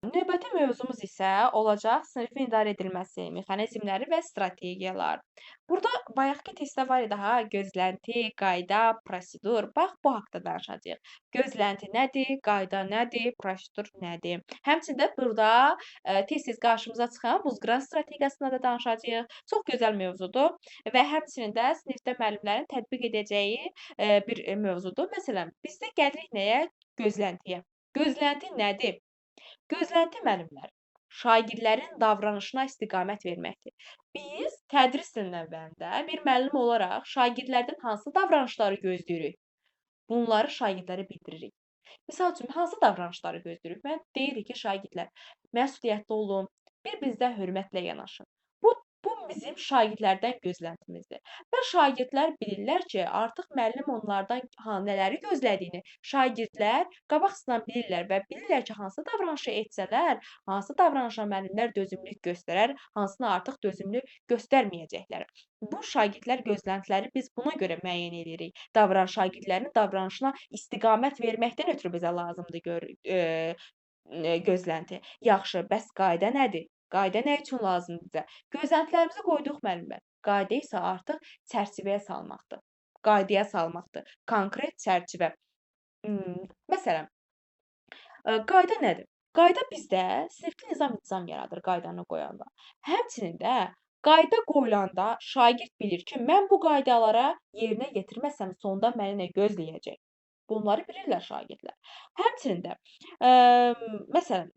Növbəti mövzumuz isə olacaq sinifin idarə edilməsi, mexanizmləri və strategiyalar. Burada bayaqkı testdə var idi ha, gözlənti, qayda, prosedur. Bax, bu haqda danışacağıq. Gözlənti nədir, qayda nədir, prosedur nədir? Həmçində burada tez-tez qarşımıza çıxan buzqıran strategiyasına da danışacağıq. Çox gözəl mövzudur və həmçinin də sinifdə müəllimlərin tətbiq edəcəyi bir mövzudur. Məsələn, bizdə gəlirik nəyə? Gözləntiyə. Gözlənti nədir? Gözlənti müəllimlər, şagirdlərin davranışına istiqamət verməkdir. Biz tədris ilinin əvvəlində bir müəllim olaraq şagirdlərdən hansı davranışları gözləyirik? Bunları şagirdlərə bildiririk. Misal üçün, hansı davranışları gözləyirik? Deyirik ki, şagirdlər, məsuliyyətli olun, bir-birinizə hörmətlə yanaşın. Bu bizim şagirdlərdən gözləntimizdir. Və şagirdlər bilirlər ki, artıq müəllim onlardan nələri gözlədiyini şagirdlər qabaqcadan bilirlər və bilirlər ki, hansı davranışı etsələr, hansı davranışa müəllimlər dözümlülük göstərər, hansına artıq dözümlülük göstərməyəcəklər. Bu şagirdlər gözləntiləri biz buna görə müəyyən edirik. Şagirdlərin davranışına istiqamət verməkdən ötürü bizə lazımdır gözlənti. Yaxşı, bəs qayda nədir? Qayda nə üçün lazımdır bizə? Gözləntilərimizi qoyduq müəllimlər. Qayda isə artıq çərçivəyə salmaqdır. Qaydaya salmaqdır. Konkret çərçivə. Məsələn, qayda nədir? Qayda bizdə sinifdə nizam-intizam yaradır qaydanı qoyanda. Həmçinin də qayda qoyulanda şagird bilir ki, mən bu qaydalara yerinə yetirməsəm sonda məni nə gözləyəcək? Bunları bilirlər şagirdlər. Həmçinin də, məsələn,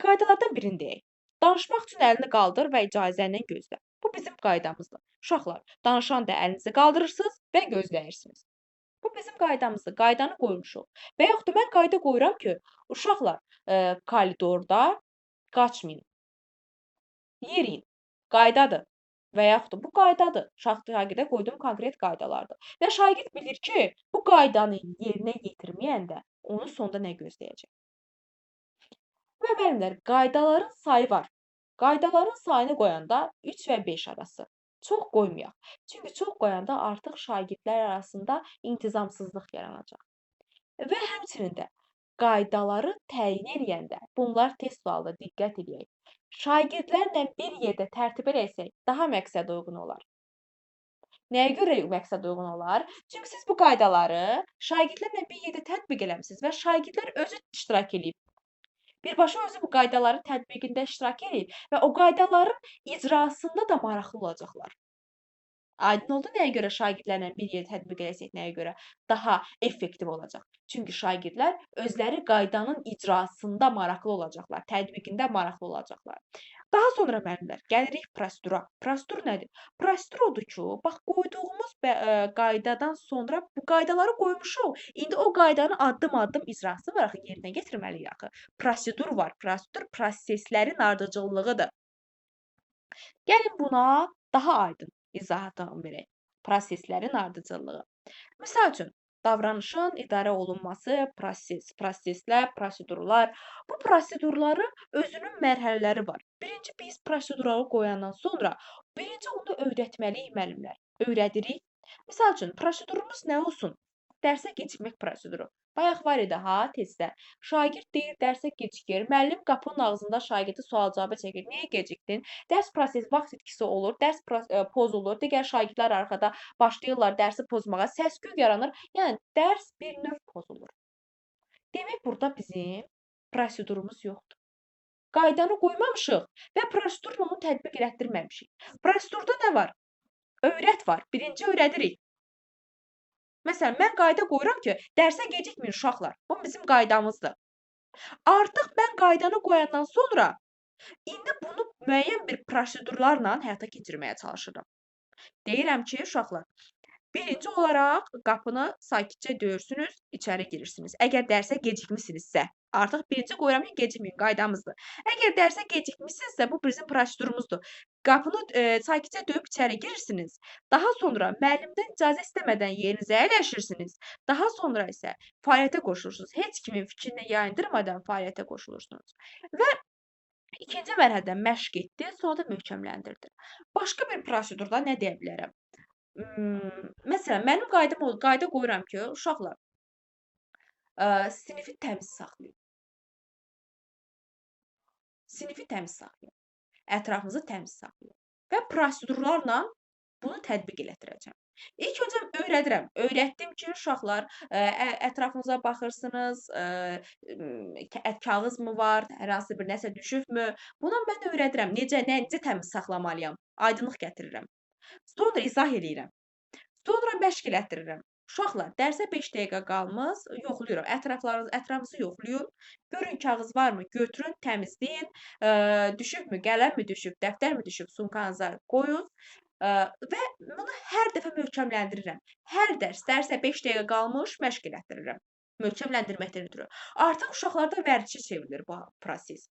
qaydalardan birini deyək. Danışmaq üçün əlini qaldır və icazəni gözlə. Bu bizim qaydamızdır. Uşaqlar, danışanda əlinizi qaldırırsınız və gözləyirsiniz. Bu bizim qaydamızdır. Qaydanı qoymuşuq. Və yaxud da mən qayda qoyuram ki, uşaqlar, koridorda qaçmayın. Yeriyin. Qaydadır. Və yaxud da bu qaydadır. Şagirdə qoyduğum konkret qaydalardır. Və şagird bilir ki, bu qaydanı yerinə yetirməyəndə onu sonda nə gözləyəcək? Və müəllimlər, qaydaların sayı var. Qaydaların sayını qoyanda 3 və 5 arası. Çox qoymayaq. Çünki çox qoyanda artıq şagirdlər arasında intizamsızlıq yaranacaq. Və həmçinin də qaydaları təyin eləyəndə, bunlar test sualda diqqət eləyək. Şagirdlərlə bir yerdə tərtib eləsək, daha məqsəd uyğun olar. Nəyə görə məqsəd uyğun olar? Çünki siz bu qaydaları şagirdlərlə bir yerdə tətbiq eləmisiniz və şagirdlər özü iştirak eləyib. Birbaşa özü bu qaydaların tətbiqində iştirak eləyir və o qaydaların icrasında da maraqlı olacaqlar. Aydın oldu nəyə görə şagirdlərlə bir yerdə tətbiq eləsək, nəyə görə daha effektiv olacaq? Çünki şagirdlər özləri qaydanın icrasında maraqlı olacaqlar, tətbiqində maraqlı olacaqlar. Daha sonra müəllimlər, gəlirik prosedura. Prosedur nədir? Prosedur odur ki, bax qoyduğumuz qaydadan sonra bu qaydaları qoymuşuq. İndi o qaydanın addım-addım icrası var axı, yerinə yetirməliyik axı. Prosedur var. Prosedur proseslərin ardıcıllığıdır. Gəlin buna daha aydın izahatını verək. Proseslərin ardıcıllığı. Misal üçün, davranışın idarə olunması, proseslər, prosedurlar. Bu prosedurların özünün mərhələləri var. Birinci biz prosedurları qoyandan sonra birinci onu öyrətməliyik müəllimlər. Öyrədirik. Misal üçün, prosedurumuz nə olsun? Dərsə gecikmək proseduru. Bayaq var idi ha testdə. Şagird deyir dərsə gecikir. Müəllim qapının ağzında şagirdi sual-cavaba çəkir. Niyə gecikdin? Dərs prosesi vaxt itkisi olur, dərs pozulur. Digər şagirdlər arxada başlayırlar dərsi pozmağa, səs-küy yaranır. Yəni dərs bir növ pozulur. Demək burada bizim prosedurumuz yoxdur. Qaydanı qoymamışıq və prosedurla onu tətbiq elətdirməmişik. Prosedurda nə var? Öyrət var. Birinci öyrədirik. Məsələn, mən qayda qoyuram ki, dərsə gecikməyin uşaqlar. Bu bizim qaydamızdır. Artıq mən qaydanı qoyandan sonra indi bunu müəyyən bir prosedurlarla həyata keçirməyə çalışıram. Deyirəm ki, uşaqlar, birinci olaraq qapını sakitcə döyürsünüz, içəri girirsiniz. Əgər dərsə gecikmisinizsə, artıq birinci qoyuram ki, gecikməyin, qaydamızdır. Əgər dərsə gecikmisinizsə, bu bizim prosedurumuzdur. Qapını sakitcə döyüb içəri girirsiniz. Daha sonra müəllimdən icazə istəmədən yerinizə əyləşirsiniz. Daha sonra isə fəaliyyətə qoşulursunuz. Heç kimin fikrini yayındırmadan fəaliyyətə qoşulursunuz. Və ikinci mərhələdə məşq etdi, sonra da möhkəmləndirdi. Başqa bir prosedurda nə deyə bilərəm? Məsələn, mənim qayda qoyuram ki, uşaqlar, sinifi təmiz saxlayın. Sinifi təmiz saxlayın, ətrafınızı təmiz saxlayın və prosedurlarla bunu tətbiq elətdirəcəm. İlk öncə öyrədirəm. Öyrətdim ki, uşaqlar, ətrafınıza baxırsınız, kağız mı var, hər hansı bir nəsə düşübmü? Buna mən öyrədirəm. Necə təmiz saxlamalıyam? Aydınlıq gətirirəm. Sonra izah eləyirəm. Sonra məşq elətdirirəm. Uşaqlar, dərsə 5 dəqiqə qalmış, yoxlayıram. Ətrafınızı yoxlayın. Görün kağız varmı? Götürün, təmizləyin. Düşübmü? Qələmmi düşüb, dəftərmi düşüb? Sumkanıza qoyun. Və bunu hər dəfə möhkəmləndirirəm. Hər dərsə 5 dəqiqə qalmış məşq elətdirirəm. Möhkəmləndirməkdən ötrü. Artıq uşaqlarda vərdişə çevrilir bu proses.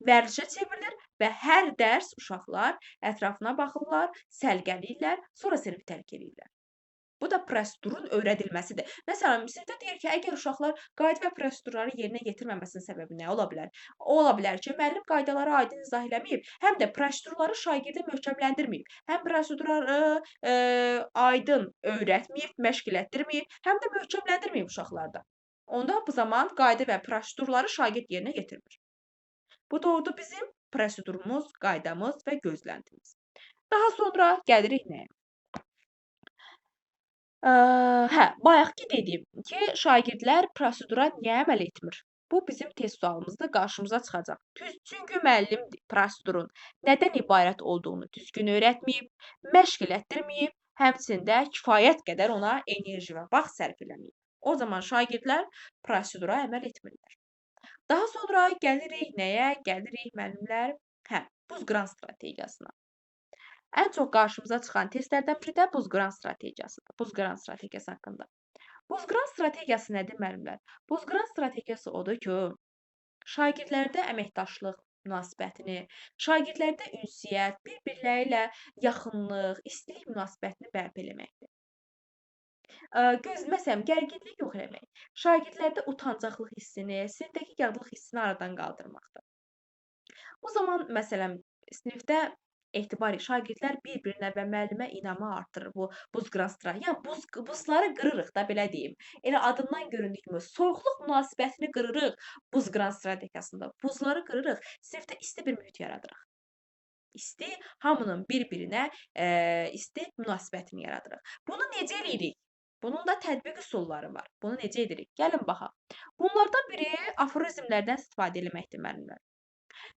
Vərdişə çevrilir və hər dərs uşaqlar ətrafına baxırlar, səliqəliyirlər, sonra sinifi tərk eləyirlər. Bu da prosedurun öyrədilməsidir. Məsələn, sinifdə deyir ki, əgər uşaqlar qayda və prosedurları yerinə yetirməməsinin səbəbi nə ola bilər? O ola bilər ki, müəllim qaydaları aydın izah eləməyib, həm də prosedurları şagirdə möhkəmləndirməyib. Həm prosedurları aydın öyrətməyib, məşq elətdirməyib, həm də möhkəmləndirməyib uşaqlarda. Onda bu zaman qayda və prosedurları şagird yerinə yetirmir. Bu da oldu bizim prosedurumuz, qaydamız və gözləntimiz. Daha sonra gəlirik nəyə? Bayaqkı dedim ki, şagirdlər prosedura niyə əməl etmir? Bu bizim test sualımızda qarşımıza çıxacaq. Çünki müəllim prosedurun nədən ibarət olduğunu düzgün öyrətməyib, məşq elətdirməyib, həmçində kifayət qədər ona enerji və vaxt sərf eləməyib. O zaman şagirdlər prosedura əməl etmirlər. Daha sonra gəlirik nəyə? Gəlirik müəllimlər, buzqıran strategiyasına. Ən çox qarşımıza çıxan testlərdən biri də buzqıran strategiyasıdır. Buzqıran strategiyası haqqında. Buzqıran strategiyası nədir müəllimlər? Buzqıran strategiyası odur ki, şagirdlərdə əməkdaşlıq münasibətini, şagirdlərdə ünsiyyət, bir-birləri ilə yaxınlıq, istilik münasibətini bərpa eləməkdir. Məsələn, gərginlik yox eləmək, şagirdlərdə utancaqlıq hissini, sinifdəki yadlıq hissini aradan qaldırmaqdır. O zaman, məsələn, sinifdə şagirdlər bir-birinə və müəllimə inamı artırır bu buzqıran strategiya. Yəni buzları qırırıq da, belə deyim. Elə adından göründüyü kimi soyuqluq münasibətini qırırıq buzqıran strategiyasında. Buzları qırırıq, sinifdə isti bir mühit yaradırıq. İsti, hamının bir-birinə isti münasibətini yaradırıq. Bunu necə eləyirik? Bunun da tətbiq üsulları var. Bunu necə edirik? Gəlin baxaq. Bunlardan biri aforizmlərdən istifadə etməkdir müəllimlər.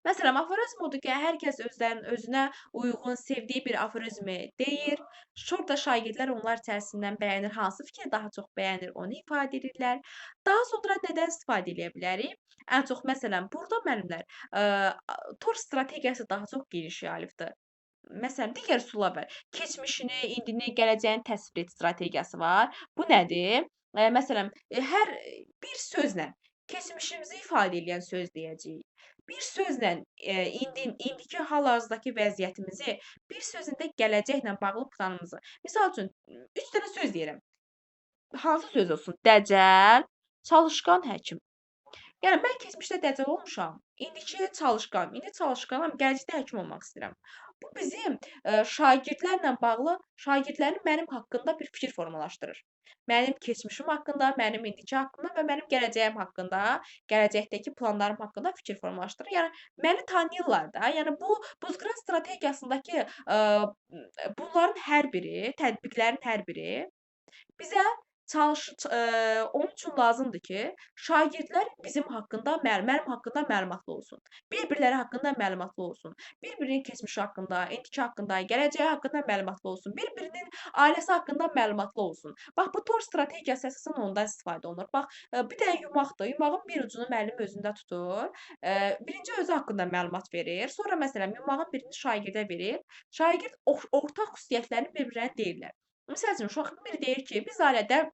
Məsələn, aforizm odur ki, hər kəs özünə uyğun, sevdiyi bir aforizmi deyir. Sonra şagirdlər onlar içərisindən bəyənir, hansı fikri daha çox bəyənir, onu ifadə edirlər. Daha sonra nədən istifadə edə bilərik? Ən çox, məsələn, burada müəllimlər, TOR strategiyası daha çox geniş yayılıbdır. Məsələn, digər üsullar var. Keçmişini, indini, gələcəyini təsvir et strategiyası var. Bu nədir? Məsələn, hər bir sözlə keçmişimizi ifadə edən söz deyəcəyik. Bir sözlə indiki hal-hazırdakı vəziyyətimizi, bir sözlə də gələcəklə bağlı planımızı. Misal üçün, 3 dənə söz deyirəm. Hansı söz olsun? Dəcəl, çalışqan, həkim. Yəni, mən keçmişdə dəcəl olmuşam, indiki çalışqanam. İndi çalışqanam, gələcəkdə həkim olmaq istəyirəm. Bu bizim şagirdlərlə bağlı, şagirdlərin mənim haqqında bir fikir formalaşdırır. Mənim keçmişim haqqında, mənim indiki haqqında və mənim gələcəyim haqqında, gələcəkdəki planlarım haqqında fikir formalaşdırır. Yəni, məni tanıyırlar da. Yəni, bu buzqıran strategiyasındakı bunların hər biri, tətbiqlərin hər biri bizə onun üçün lazımdır ki, şagirdlər bizim haqqında, mənim haqqında məlumatlı olsun. Bir-birləri haqqında məlumatlı olsun. Bir-birinin keçmişi haqqında, indiki haqqında, gələcəyi haqqında məlumatlı olsun. Bir-birinin ailəsi haqqında məlumatlı olsun. Bax, bu TOR strategiyası əsasən ondan istifadə olunur. Bax, bir dənə yumaqdır. Yumağın bir ucunu müəllim özündə tutur. Birinci özü haqqında məlumat verir. Sonra, məsələn, yumağın birini şagirdə verir. Şagird ortaq xüsusiyyətlərini bir-birinə deyirlər. Məsəl üçün, uşaqın biri deyir ki, biz ailədə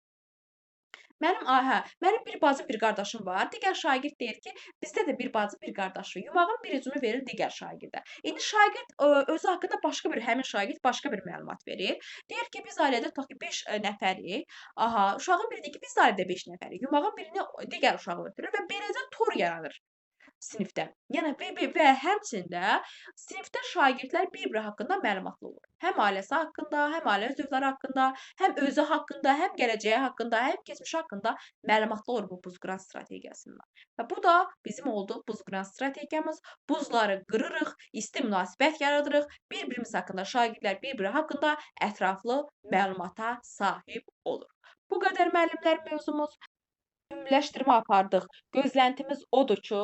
mənim bir bacım, bir qardaşım var. Digər şagird deyir ki, bizdə də bir bacı, bir qardaş var. Yumağın bir ucunu verir digər şagirdə. İndi şagird özü haqqında həmin şagird başqa bir məlumat verir. Deyir ki, biz ailədə tutaq ki, 5 nəfərik. Uşağın biri deyir ki, biz ailədə 5 nəfərik. Yumağın birini digər uşağı ötürür və beləcə tor yaranır. sinifdə. Yəni və həmçinin də sinifdə şagirdlər bir-biri haqqında məlumatlı olur. Həm ailəsi haqqında, həm ailə üzvləri haqqında, həm özü haqqında, həm gələcəyi haqqında, həm keçmişi haqqında məlumatlı olur bu buzqıran strategiyasından. Və bu da bizim oldu buzqıran strategiyamız. Buzları qırırıq, isti münasibət yaradırıq, bir-birimiz haqqında şagirdlər bir-biri haqqında ətraflı məlumata sahib olur. Bu qədər müəllimlər mövzumuz. Ümumiləşdirmə apardıq. Gözləntimiz odur ki,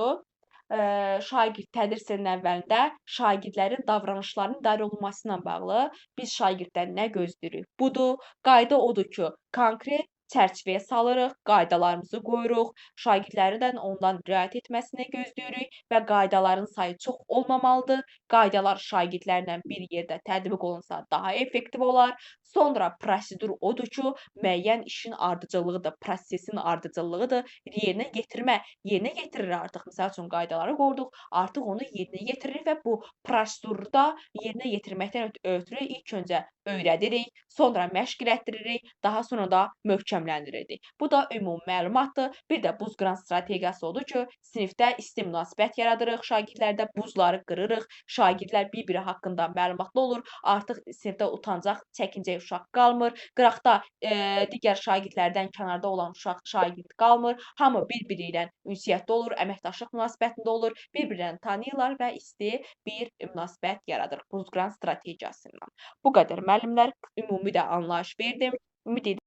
şagird tədris ilinin əvvəlində şagirdlərin davranışlarının idarə olunması ilə bağlı biz şagirddən nə gözləyirik? Budur. Qayda odur ki, konkret çərçivəyə salırıq, qaydalarımızı qoyuruq, şagirdlərdən ondan riayət etməsini gözləyirik və qaydaların sayı çox olmamalıdır. Qaydalar şagirdlərlə bir yerdə tətbiq olunsa daha effektiv olar. Sonra prosedur odur ki, müəyyən işin ardıcıllığıdır, prosesin ardıcıllığıdır, yerinə yetirmə. Yerinə yetirilir artıq. Məsəl üçün qaydaları qoyduq, artıq onu yerinə yetiririk və bu prosedurda yerinə yetirməkdən ötrü ilk öncə öyrədirik, sonra məşq elətdiririk, daha sonra da möhkəmləndiririk. Bu da ümumi məlumatdır. Bir də buzqıran strategiyası odur ki, sinifdə isti münasibət yaradırıq, şagirdlərdə buzları qırırıq, şagirdlər bir-biri haqqında məlumatlı olur, artıq sinifdə utancaq, çəkincək uşaq qalmır, qıraqda digər şagirdlərdən kənarda olan şagird qalmır, hamı bir-biri ilə ünsiyyətdə olur, əməkdaşlıq münasibətində olur, bir-birlərini tanıyırlar və isti bir münasibət yaradırıq buzqıran strategiyasından. Bu qədər müəllimlər, ümumi də anlayış verdim. Ümid edirəm